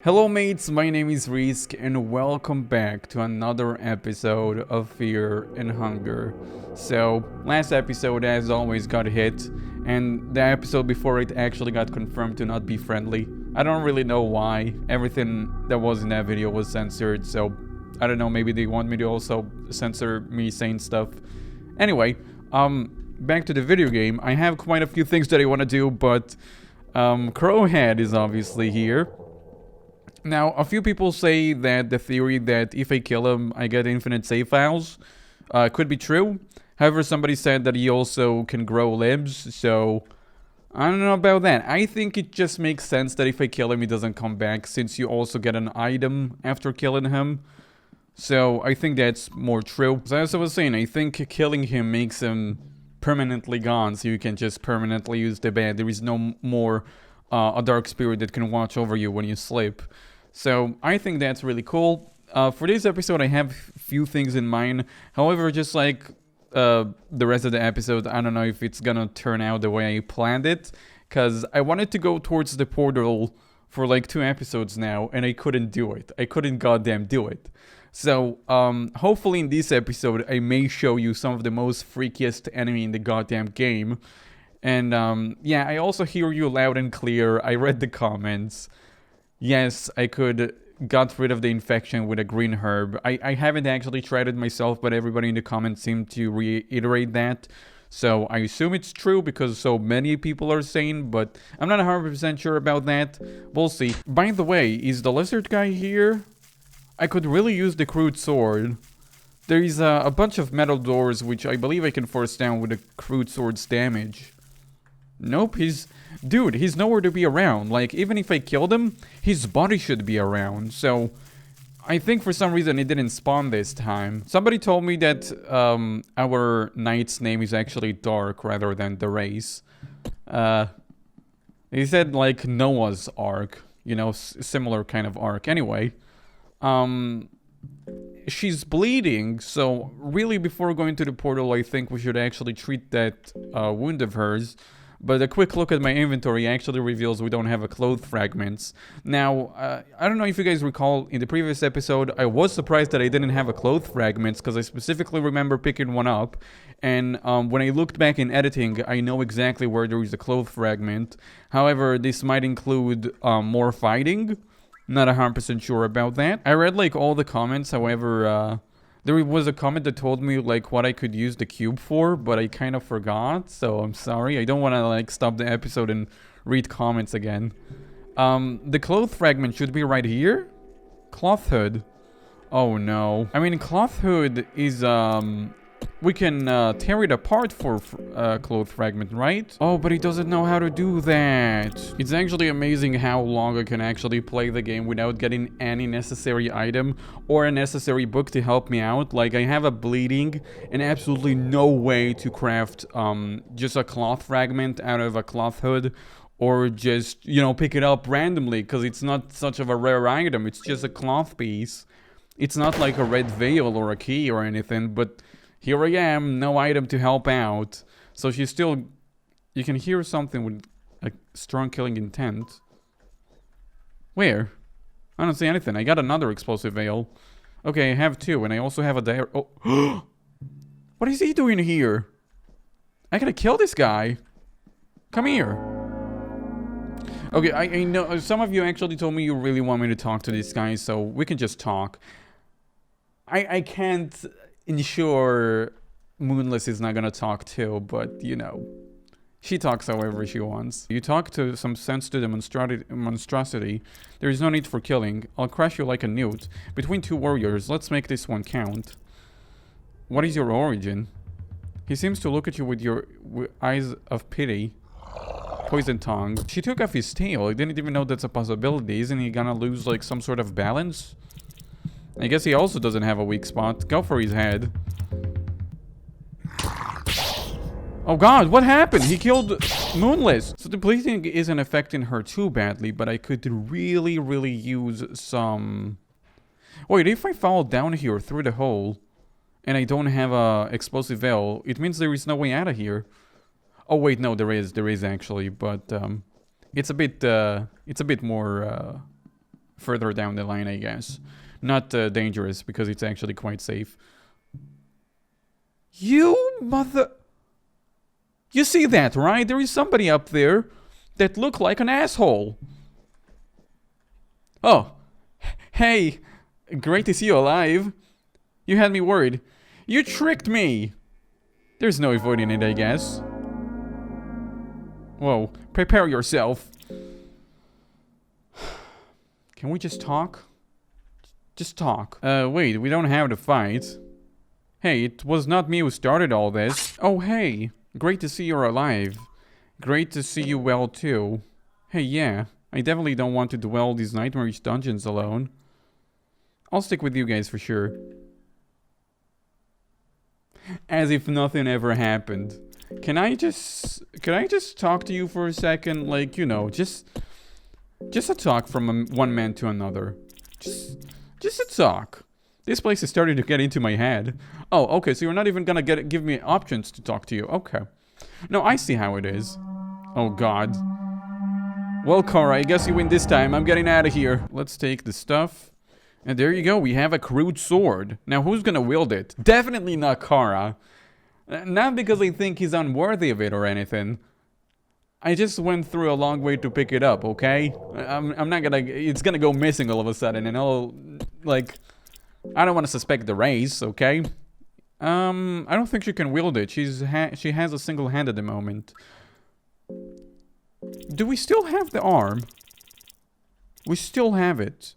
Hello mates, my name is Risk and welcome back to another episode of Fear and Hunger. So, last episode as always got hit, and the episode before it actually got confirmed to not be friendly. I don't really know why. Everything that was in that video was censored, so I don't know, maybe they want me to also censor me saying stuff. Anyway, back to the video game. I have quite a few things that I want to do, but Crowhead is obviously here. Now, a few people say that the theory that if I kill him, I get infinite save files could be true. However, somebody said that he also can grow limbs, so I don't know about that. I think it just makes sense that if I kill him, he doesn't come back, since you also get an item after killing him. So I think that's more true. So as I was saying, I think killing him makes him permanently gone, so you can just permanently use the bed. There is no more a dark spirit that can watch over you when you sleep. So I think that's really cool. For this episode, I have few things in mind. However, just like the rest of the episode, I don't know if it's gonna turn out the way I planned it, because I wanted to go towards the portal for like 2 episodes now, and I couldn't do it. I couldn't goddamn do it. So, hopefully in this episode, I may show you some of the most freakiest enemy in the goddamn game. And, yeah, I also hear you loud and clear. I read the comments. Yes, I could got rid of the infection with a green herb. I haven't actually tried it myself, but everybody in the comments seemed to reiterate that. So I assume it's true because so many people are saying, but I'm not 100% sure about that. We'll see. By the way, is the lizard guy here? I could really use the crude sword. There is a bunch of metal doors which I believe I can force down with the crude sword's damage. Nope, dude, he's nowhere to be around. Like, even if I killed him, his body should be around. So, I think for some reason it didn't spawn this time. Somebody told me that our knight's name is actually Dark rather than the race. He said, like, Noah's Ark. You know, similar kind of ark. Anyway, she's bleeding, so really before going to the portal, I think we should actually treat that wound of hers. But a quick look at my inventory actually reveals we don't have a cloth fragments. Now, I don't know if you guys recall, in the previous episode, I was surprised that I didn't have a cloth fragments, because I specifically remember picking one up. And when I looked back in editing, I know exactly where there is a cloth fragment. However, this might include more fighting. Not 100% sure about that. I read like all the comments, however, there was a comment that told me like what I could use the cube for, but I kind of forgot, so I'm sorry. I don't want to like stop the episode and read comments again. The cloth fragment should be right here. Cloth hood. Oh no. I mean, cloth hood is we can tear it apart for cloth fragment, right? Oh, but he doesn't know how to do that. It's actually amazing how long I can actually play the game without getting any necessary item or a necessary book to help me out. Like, I have a bleeding and absolutely no way to craft just a cloth fragment out of a cloth hood, or just, you know, pick it up randomly, because it's not such of a rare item. It's just a cloth piece. It's not like a red veil or a key or anything, but here I am, no item to help out. So she's still... You can hear something with a strong killing intent. Where? I don't see anything. I got another explosive veil. Okay, I have 2, and I also have a oh. What is he doing here? I gotta kill this guy. Come here. Okay, I know some of you actually told me you really want me to talk to this guy, so we can just talk. I can't ensure Moonless is not gonna talk too, but you know, she talks however she wants. You talk to some sense to the monstrosity. There is no need for killing. I'll crush you like a newt. Between 2 warriors, let's make this one count. What is your origin? He seems to look at you with your eyes of pity. Poison tongue. She took off his tail. I didn't even know that's a possibility. Isn't he gonna lose like some sort of balance? I guess he also doesn't have a weak spot. Go for his head. Oh god, what happened? He killed Moonless. So the bleeding isn't affecting her too badly, but I could really use some... Wait, if I fall down here through the hole and I don't have a explosive veil, it means there is no way out of here. Oh wait, no, there is actually, but it's a bit more further down the line, I guess. Not dangerous, because it's actually quite safe. You mother... You see that, right? There is somebody up there that look like an asshole. Oh. Hey. Great to see you alive. You had me worried. You tricked me. There's no avoiding it, I guess. Whoa. Prepare yourself. Can we just talk? Just talk. Wait. We don't have to fight. Hey, it was not me who started all this. Oh, hey. Great to see you're alive. Great to see you well, too. Hey, yeah. I definitely don't want to dwell these nightmarish dungeons alone. I'll stick with you guys for sure. As if nothing ever happened. Can I just talk to you for a second? Like, you know, just a talk from one man to another. Just a talk. This place is starting to get into my head. Oh, okay, so you're not even gonna give me options to talk to you. Okay. No, I see how it is. Oh, God. Well, Kara, I guess you win this time. I'm getting out of here. Let's take the stuff. And there you go. We have a crude sword. Now, who's gonna wield it? Definitely not Kara. Not because I think he's unworthy of it or anything. I just went through a long way to pick it up, okay? I'm not gonna... It's gonna go missing all of a sudden, and I'll... Like... I don't want to suspect the race, okay? I don't think she can wield it. She has a single hand at the moment. Do we still have the arm? We still have it.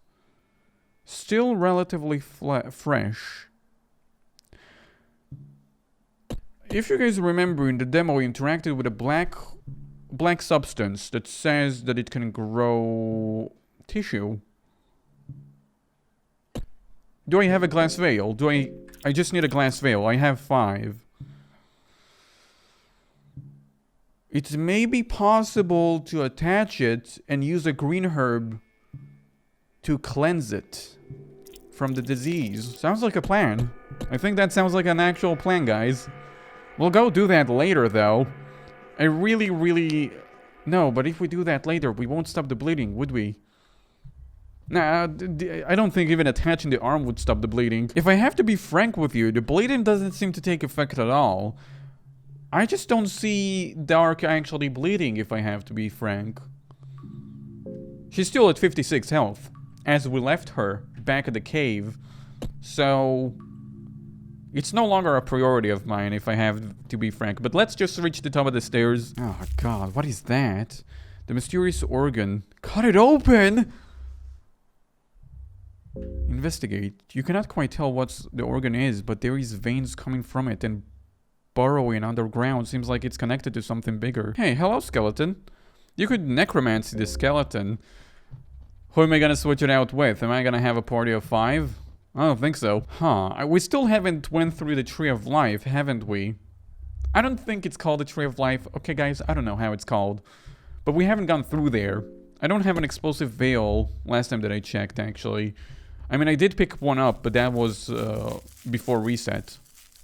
Still relatively fresh. If you guys remember, in the demo, we interacted with a black substance that says that it can grow tissue. Do I have a glass veil? I just need a glass veil. I have 5. It may be possible to attach it and use a green herb to cleanse it from the disease. Sounds like a plan. I think that sounds like an actual plan, guys. We'll go do that later, though. I really... No, but if we do that later, we won't stop the bleeding, would we? Nah, I don't think even attaching the arm would stop the bleeding. If I have to be frank with you, the bleeding doesn't seem to take effect at all. I just don't see Dark actually bleeding, if I have to be frank. She's still at 56 health, as we left her back at the cave. So... It's no longer a priority of mine, if I have to be frank. But let's just reach the top of the stairs. Oh, God, what is that? The mysterious organ. Cut it open! Investigate. You cannot quite tell what the organ is, but there is veins coming from it and burrowing underground. Seems like it's connected to something bigger. Hey, hello, skeleton. You could necromancy the skeleton. Who am I gonna switch it out with? Am I gonna have a party of 5? I don't think so. Huh. We still haven't went through the Tree of Life, haven't we? I don't think it's called the Tree of Life. Okay, guys, I don't know how it's called. But we haven't gone through there. I don't have an explosive veil last time that I checked, actually. I mean, I did pick one up, but that was before reset.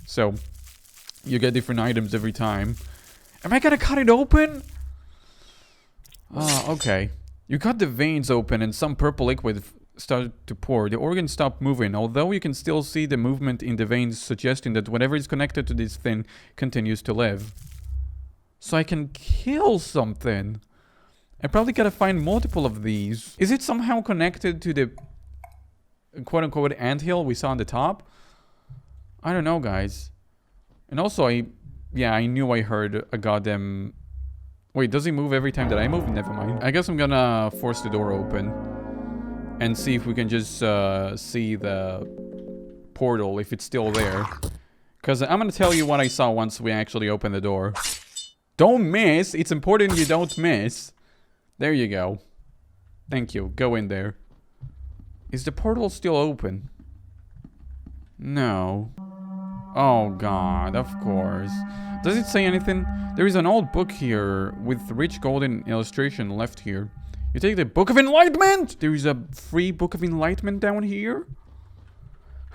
So, you get different items every time. Am I gonna cut it open? Okay. You cut the veins open and some purple liquid started to pour. The organ stopped moving, although you can still see the movement in the veins, suggesting that whatever is connected to this thing continues to live. So I can kill something. I probably gotta find multiple of these. Is it somehow connected to the quote-unquote anthill we saw on the top? I don't know, guys. And also, I knew I heard a goddamn... Wait, does he move every time that I move? Never mind. I guess I'm gonna force the door open and see if we can just see the portal, if it's still there. Because I'm gonna tell you what I saw once we actually open the door. Don't miss! It's important you don't miss. There you go. Thank you. Go in there. Is the portal still open? No. Oh, God. Of course. Does it say anything? There is an old book here with rich golden illustration left here. You take the Book of Enlightenment! There is a free Book of Enlightenment down here?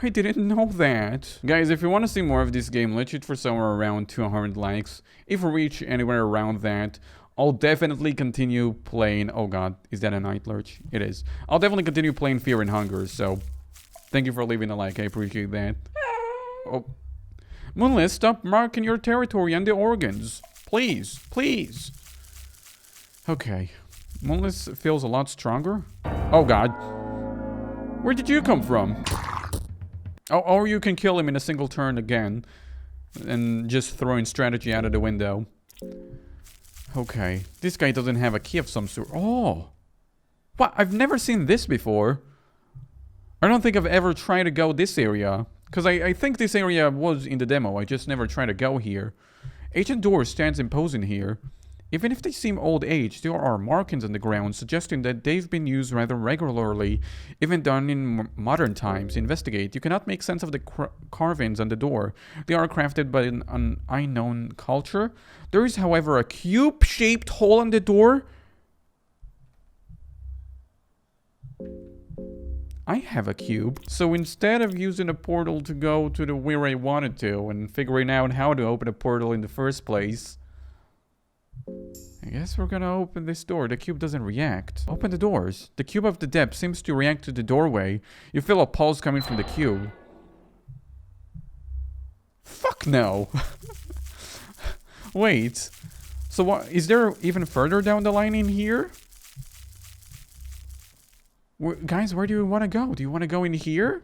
I didn't know that. Guys, if you want to see more of this game, let's shoot for somewhere around 200 likes. If we reach anywhere around that, I'll definitely continue playing... Oh god, is that a Night Lurch? It is. I'll definitely continue playing Fear and Hunger, so... Thank you for leaving a like, I appreciate that. Oh. Moonless, stop marking your territory and the organs. Please, please. Okay. Moonless feels a lot stronger. Oh god. Where did you come from? Oh, or you can kill him in a single turn again. And just throwing strategy out of the window. Okay. This guy doesn't have a key of some sort. Oh. What? I've never seen this before. I don't think I've ever tried to go this area. Because I think this area was in the demo. I just never tried to go here. Ancient door stands imposing here. Even if they seem old age, there are markings on the ground suggesting that they've been used rather regularly, even done in modern times. Investigate. You cannot make sense of the carvings on the door. They are crafted by an unknown culture. There is, however, a cube-shaped hole on the door. I have a cube. So instead of using a portal to go to the where I wanted to and figuring out how to open a portal in the first place, I guess we're gonna open this door. The cube doesn't react. Open the doors. The cube of the depth seems to react to the doorway. You feel a pulse coming from the cube. Fuck no. Wait. So what? Is there even further down the line in here? Guys, where do you want to go? Do you want to go in here?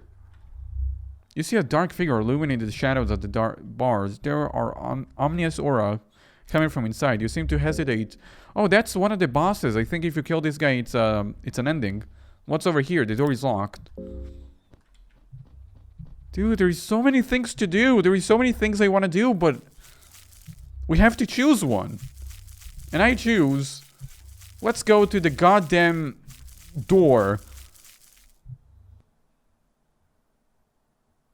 You see a dark figure illuminating the shadows of the dark bars. There are ominous aura coming from inside. You seem to hesitate. Oh, that's one of the bosses. I think if you kill this guy, it's an ending. What's over here? The door is locked. Dude, there's so many things to do. There is so many things I want to do, but we have to choose one. And I choose... Let's go to the goddamn door.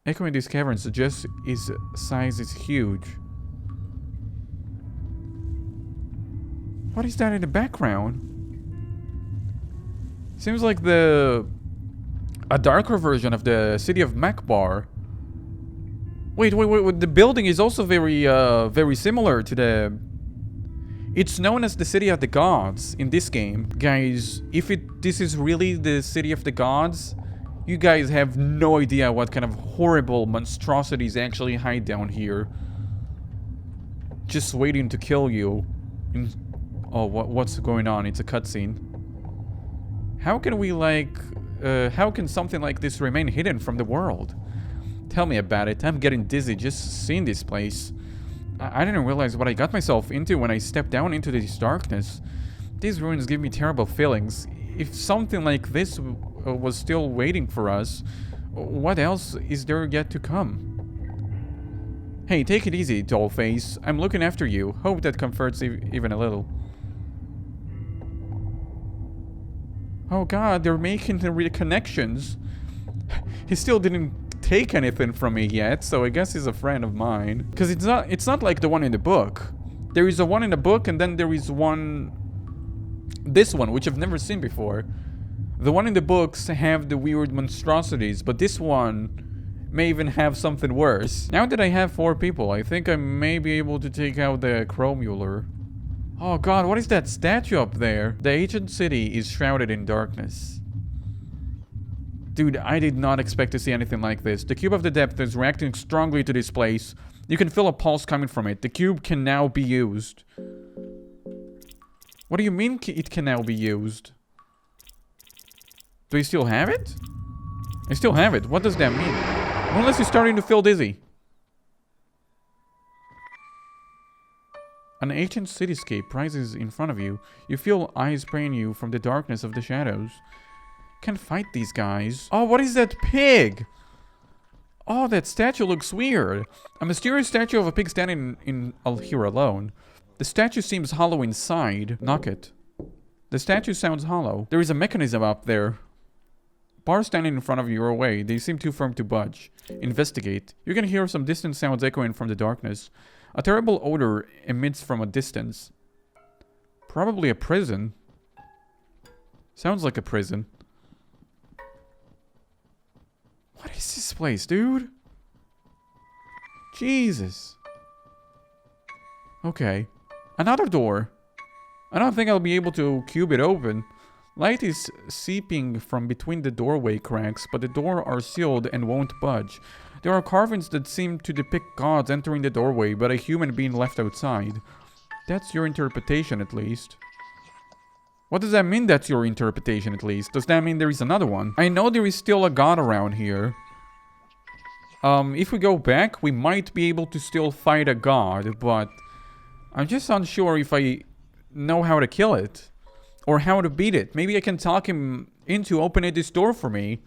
Echoing this cavern suggests its size is huge. What is that in the background? Seems like a darker version of the city of Makbar. Wait, the building is also very similar to the... It's known as the City of the Gods in this game. Guys, if this is really the City of the Gods, you guys have no idea what kind of horrible monstrosities actually hide down here. Just waiting to kill you. Oh, what's going on? It's a cutscene. How can we, how can something like this remain hidden from the world? Tell me about it. I'm getting dizzy just seeing this place. I didn't realize what I got myself into when I stepped down into this darkness. These ruins give me terrible feelings. If something like this was still waiting for us, what else is there yet to come? Hey, take it easy, dollface. I'm looking after you. Hope that comforts even a little. Oh god, they're making the connections. He still didn't take anything from me yet, so I guess he's a friend of mine. Because it's not like the one in the book. There is a one in the book, and then there is this one, which I've never seen before. The one in the books have the weird monstrosities, but this one may even have something worse. Now that I have 4 people, I think I may be able to take out the Chromular. Oh god, what is that statue up there? The ancient city is shrouded in darkness. Dude, I did not expect to see anything like this. The cube of the depth is reacting strongly to this place. You can feel a pulse coming from it. The cube can now be used. What do you mean it can now be used? Do you still have it? I still have it. What does that mean? Unless you're starting to feel dizzy. An ancient cityscape rises in front of you. You feel eyes spraying you from the darkness of the shadows. Can't fight these guys. Oh, what is that pig? Oh, that statue looks weird. A mysterious statue of a pig standing here alone. The statue seems hollow inside. Knock it. The statue sounds hollow. There is a mechanism up there. Bars standing in front of you are away. They seem too firm to budge. Investigate. You can hear some distant sounds echoing from the darkness. A terrible odor emits from a distance. Probably a prison. Sounds like a prison. What is this place, dude? Jesus. Okay. Another door. I don't think I'll be able to cube it open. Light is seeping from between the doorway cracks, but the doors are sealed and won't budge. There are carvings that seem to depict gods entering the doorway, but a human being left outside. That's your interpretation, at least. What does that mean, that's your interpretation, at least? Does that mean there is another one? I know there is still a god around here. If we go back, we might be able to still fight a god, but I'm just unsure if I know how to kill it. Or how to beat it. Maybe I can talk him into opening this door for me.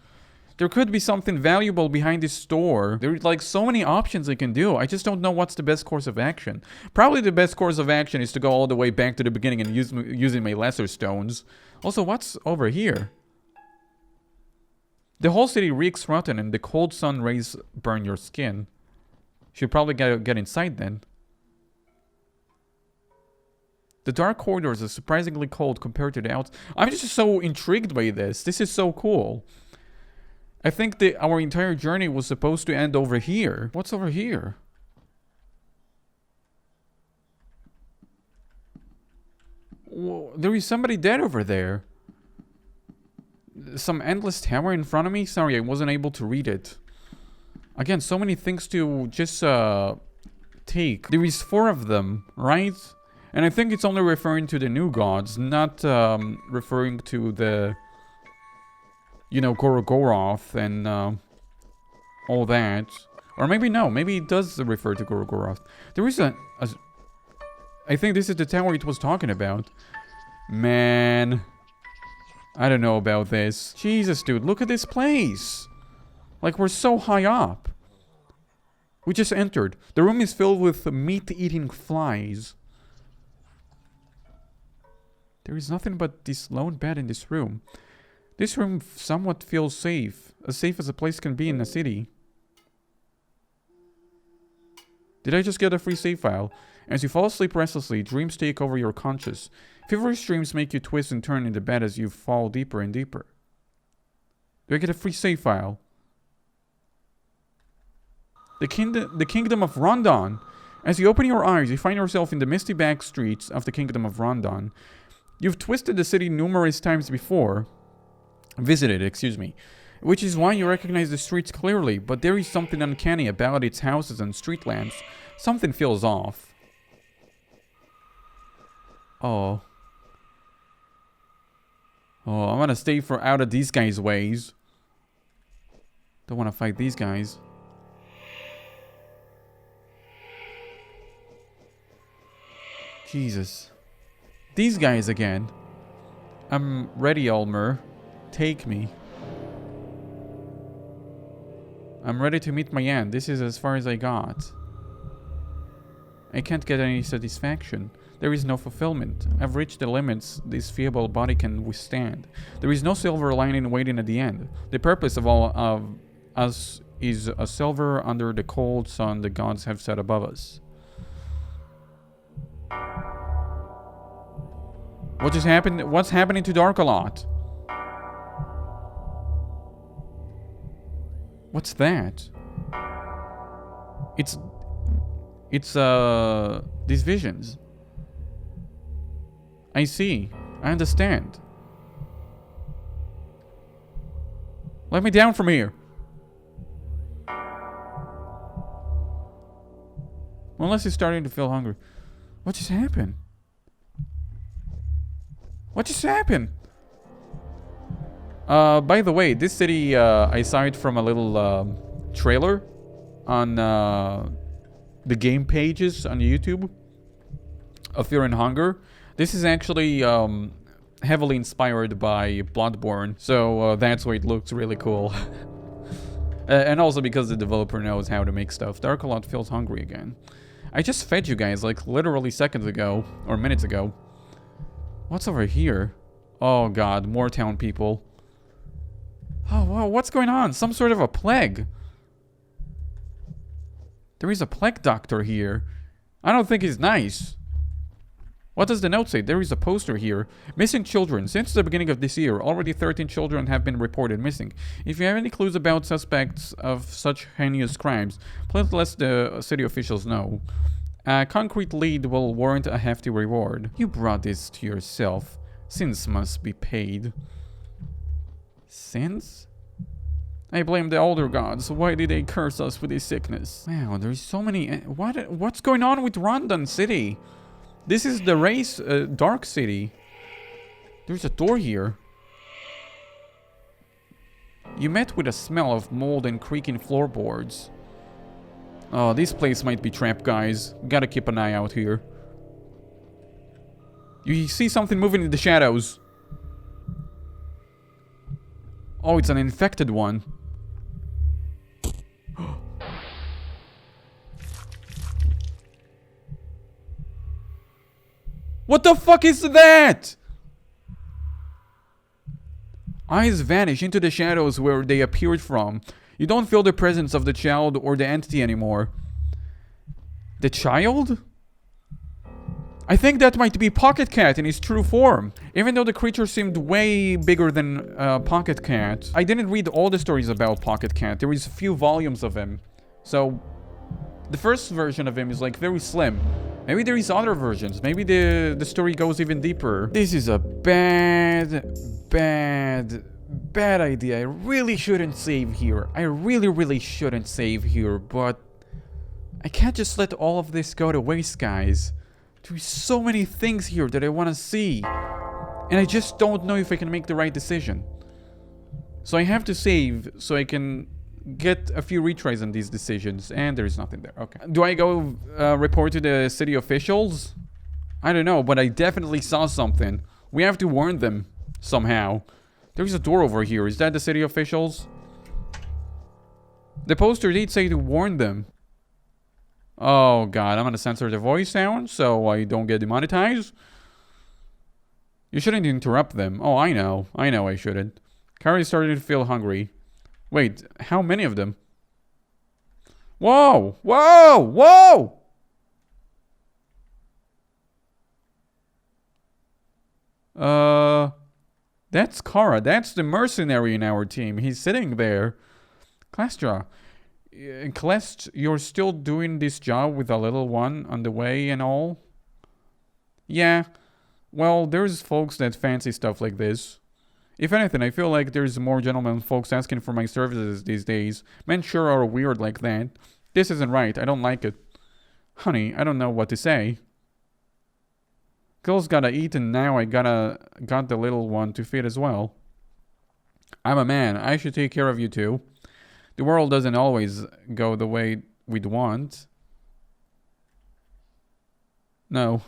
There could be something valuable behind this door. There's like so many options I can do. I just don't know what's the best course of action. Probably the best course of action is to go all the way back to the beginning and using my lesser stones. Also, what's over here? The whole city reeks rotten and the cold sun rays burn your skin. Should probably get inside then. The dark corridors are surprisingly cold compared to the outside. I'm just so intrigued by this. This is so cool. I think that our entire journey was supposed to end over here. What's over here? Whoa, there is somebody dead over there. Some endless tower in front of me? Sorry, I wasn't able to read it. Again, so many things to just take. There is 4 of them, right? And I think it's only referring to the new gods, not referring to the, you know, Gorogoroth and all that. Or maybe no, maybe it does refer to Gorogoroth. There is I think this is the tower it was talking about. Man, I don't know about this. Jesus, dude, look at this place. Like, we're so high up. We just entered. The room is filled with meat-eating flies. There is nothing but this lone bed in this room. This room somewhat feels safe. As safe as a place can be in a city. Did I just get a free save file? As you fall asleep restlessly, dreams take over your conscious. Feverish dreams make you twist and turn in the bed as you fall deeper and deeper. Do I get a free save file? The Kingdom of Rondon. As you open your eyes, you find yourself in the misty back streets of the Kingdom of Rondon. You've twisted the city numerous times before. Visited, excuse me. Which is why you recognize the streets clearly, but there is something uncanny about its houses and street lamps. Something feels off. Oh. Oh, I'm gonna stay out of these guys' ways. Don't wanna fight these guys. Jesus. These guys again. I'm ready, Ulmer. Take me. I'm ready to meet my end. This is as far as I got. I can't get any satisfaction. There is no fulfillment. I've reached the limits this feeble body can withstand. There is no silver lining waiting at the end. The purpose of all of us is a silver under the cold sun the gods have set above us. What just happened? What's happening to Darkalot? What's that? It's these visions. I see. I understand. Let me down from here. Unless he's starting to feel hungry. What just happened? What just happened? By the way, this city, I saw it from a little trailer on the game pages on YouTube of Fear and Hunger. This is actually heavily inspired by Bloodborne, so that's why it looks really cool. And also because the developer knows how to make stuff. Darkalot feels hungry again. I just fed you guys like literally seconds ago, or minutes ago. What's over here? Oh god, more town people. Oh, wow, what's going on? Some sort of a plague. There is a plague doctor here. I don't think he's nice. What does the note say? There is a poster here. Missing children. Since the beginning of this year, already 13 children have been reported missing. If you have any clues about suspects of such heinous crimes, please let the city officials know. A concrete lead will warrant a hefty reward. You brought this to yourself. Sins must be paid. Sins? I blame the older gods. Why did they curse us with this sickness? Wow, there's so many... What's going on with Rondon City? This is the race, Dark City. There's a door here. You met with a smell of mold and creaking floorboards. Oh, this place might be trapped, guys. Gotta keep an eye out here. You see something moving in the shadows. Oh, it's an infected one. What the fuck is that? Eyes vanish into the shadows where they appeared from. You don't feel the presence of the child or the entity anymore. The child? I think that might be Pocket Cat in his true form. Even though the creature seemed way bigger than Pocket Cat. I didn't read all the stories about Pocket Cat. There is a few volumes of him. So, the first version of him is like very slim. Maybe there is other versions. Maybe the story goes even deeper. This is a bad idea. I really shouldn't save here. I really shouldn't save here, but I can't just let all of this go to waste, guys. There's so many things here that I want to see, and I just don't know if I can make the right decision. So I have to save so I can get a few retries on these decisions, and there's nothing there. Okay. Do I go report to the city officials? I don't know, but I definitely saw something. We have to warn them somehow. There's a door over here. Is that the city officials? The poster did say to warn them. Oh god, I'm gonna censor the voice sound so I don't get demonetized. You shouldn't interrupt them. Oh, I know I shouldn't. Carrie started to feel hungry. Wait, how many of them? Whoa! Whoa! Whoa! That's Kara. That's the mercenary in our team. He's sitting there. Klestra. Klest, you're still doing this job with a little one on the way and all? Yeah. Well, there's folks that fancy stuff like this. If anything, I feel like there's more gentlemen folks asking for my services these days. Men sure are weird like that. This isn't right. I don't like it. Honey, I don't know what to say. Girls gotta eat and now I got the little one to feed as well. I'm a man. I should take care of you too. The world doesn't always go the way we'd want. No.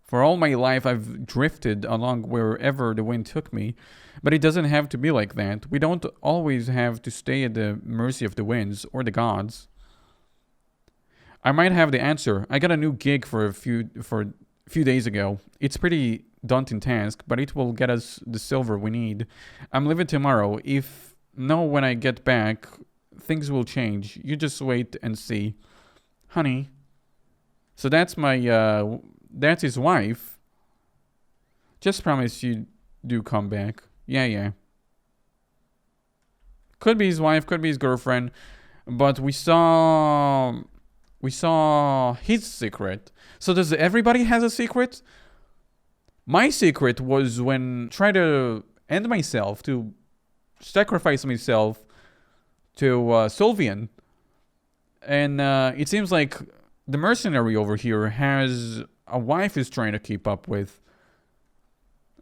For all my life, I've drifted along wherever the wind took me. But it doesn't have to be like that. We don't always have to stay at the mercy of the winds or the gods. I might have the answer. I got a new gig for a few days ago. It's pretty daunting task, but it will get us the silver we need. I'm leaving tomorrow. When I get back, things will change. You just wait and see. Honey. So that's that's his wife. Just promise you do come back. Yeah. Could be his wife, could be his girlfriend. But we saw his secret. So does everybody has a secret? My secret was when I tried to end myself, to sacrifice myself to Sylvian. And it seems like the mercenary over here has a wife he's trying to keep up with.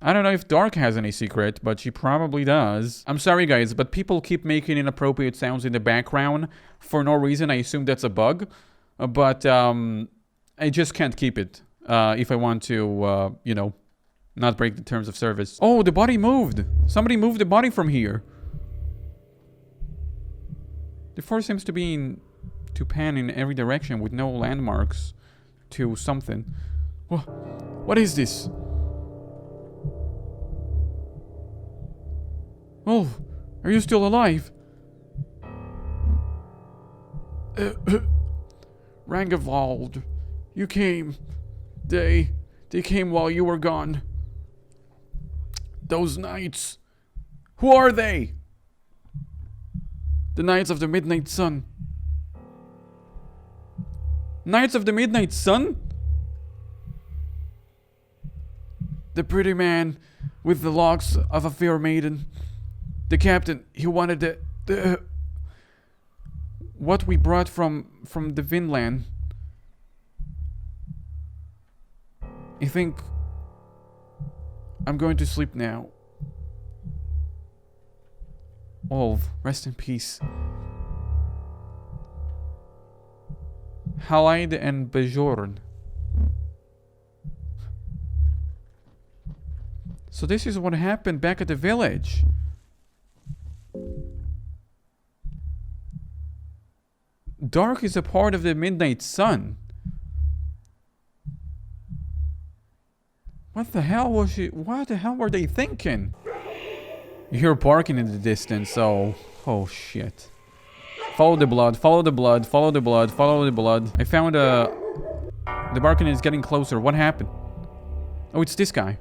I don't know if Dark has any secret, but she probably does. I'm sorry guys, but people keep making inappropriate sounds in the background for no reason. I assume that's a bug. But I just can't keep it if I want to, not break the terms of service. Oh, the body moved. Somebody moved the body from here. The force seems to be to pan in every direction with no landmarks to something. What is this? Oh, are you still alive? Rangevald, you came. They came while you were gone. Those knights. Who are they? The Knights of the Midnight Sun. Knights of the Midnight Sun? The pretty man with the locks of a fair maiden. The captain, he wanted the what we brought from the Vinland. I think I'm going to sleep now. Olv, rest in peace. Halide and Bjorn. So this is what happened back at the village. Dark is a part of the Midnight Sun. What the hell was she? What the hell were they thinking? You hear barking in the distance, so... Oh shit. Follow the blood, follow the blood, follow the blood, follow the blood. I found the barking is getting closer. What happened? Oh, it's this guy.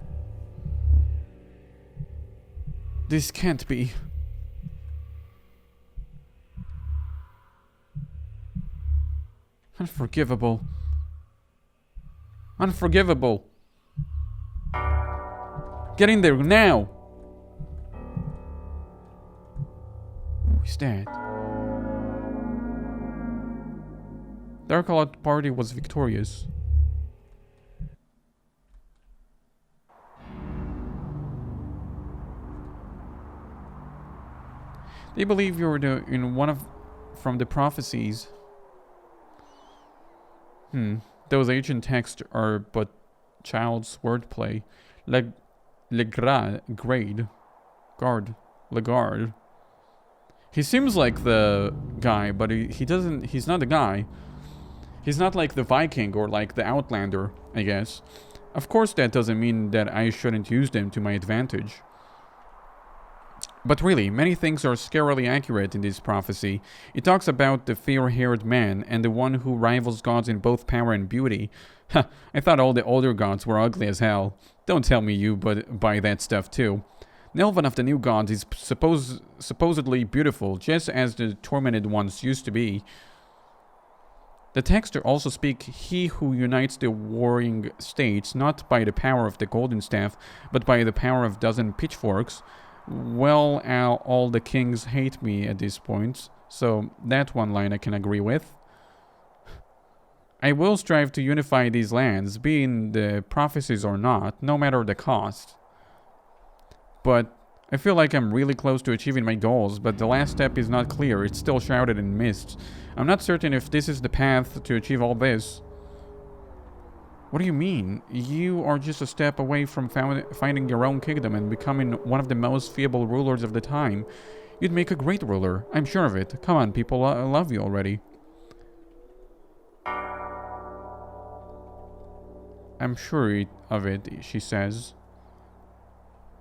This can't be. Unforgivable. Unforgivable. Get in there now. Who's that? Dark Cloud Party was victorious. They believe you're in one of from the prophecies. Those ancient texts are but child's wordplay. Legrade. He seems like the guy, but he's not the guy. He's not like the Viking or like the Outlander, I guess. Of course that doesn't mean that I shouldn't use them to my advantage. But really, many things are scarily accurate in this prophecy. It talks about the fair-haired man and the one who rivals gods in both power and beauty. Ha, I thought all the older gods were ugly as hell. Don't tell me you buy that stuff too. Nelvin of the new gods is supposedly beautiful, just as the tormented ones used to be. The texts also speak he who unites the warring states, not by the power of the golden staff, but by the power of dozen pitchforks. Well, all the kings hate me at this point, so that one line I can agree with. I will strive to unify these lands, be in the prophecies or not, no matter the cost. But I feel like I'm really close to achieving my goals, but the last step is not clear, it's still shrouded in mist. I'm not certain if this is the path to achieve all this. What do you mean? You are just a step away from finding your own kingdom and becoming one of the most feeble rulers of the time. You'd make a great ruler, I'm sure of it. Come on, people, I love you already. I'm sure of it, she says.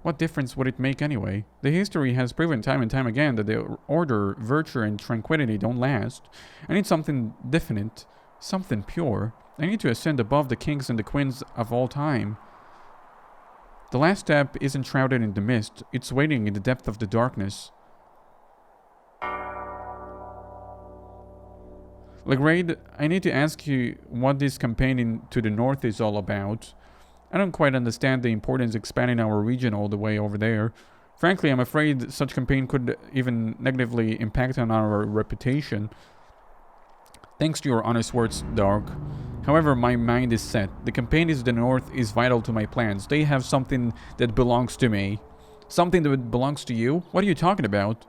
What difference would it make anyway? The history has proven time and time again that the order, virtue, and tranquility don't last. I need something definite, something pure. I need to ascend above the kings and the queens of all time. The last step isn't shrouded in the mist, it's waiting in the depth of the darkness. Legrade, I need to ask you what this campaign to the north is all about. I don't quite understand the importance of expanding our region all the way over there. Frankly, I'm afraid such campaign could even negatively impact on our reputation. Thanks to your honest words, Dark. However, my mind is set. The campaign in the north is vital to my plans. They have something that belongs to me. Something that belongs to you? What are you talking about?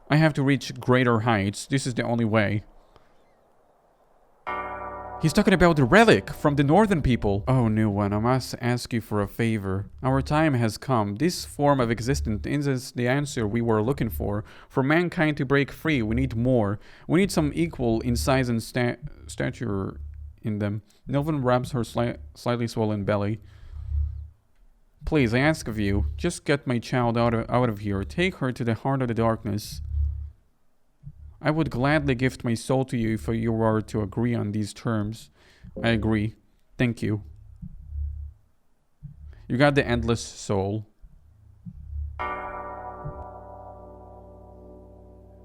I have to reach greater heights. This is the only way. He's talking about the relic from the northern people. Oh, new one, I must ask you for a favor. Our time has come. This form of existence isn't the answer we were looking for. For mankind to break free, we need more. We need some equal in size and stature in them. Nelvin rubs her slightly swollen belly. Please, I ask of you, just get my child out of here. Take her to the heart of the darkness. I would gladly gift my soul to you if you were to agree on these terms. I agree. Thank you. You got the endless soul.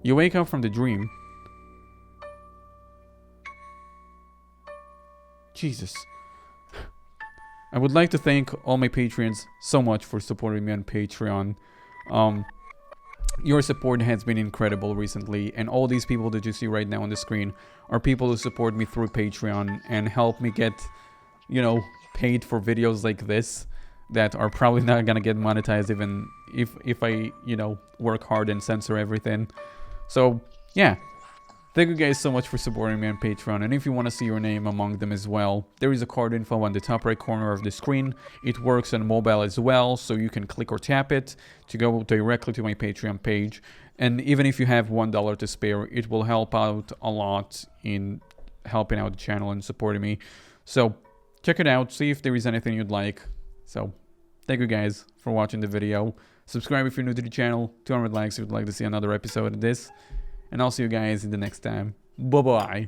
You wake up from the dream. Jesus. I would like to thank all my patrons so much for supporting me on Patreon. Your support has been incredible recently, and all these people that you see right now on the screen are people who support me through Patreon and help me get, you know, paid for videos like this that are probably not gonna get monetized even if I, you know, work hard and censor everything. So, yeah. Thank you guys so much for supporting me on Patreon, and if you want to see your name among them as well, there is a card info on the top right corner of the screen. It works on mobile as well, so you can click or tap it to go directly to my Patreon page. And even if you have $1 to spare, it will help out a lot in helping out the channel and supporting me. So check it out, see if there is anything you'd like. So thank you guys for watching the video. Subscribe if you're new to the channel, 200 likes if you'd like to see another episode of this. And I'll see you guys in the next time. Bye-bye.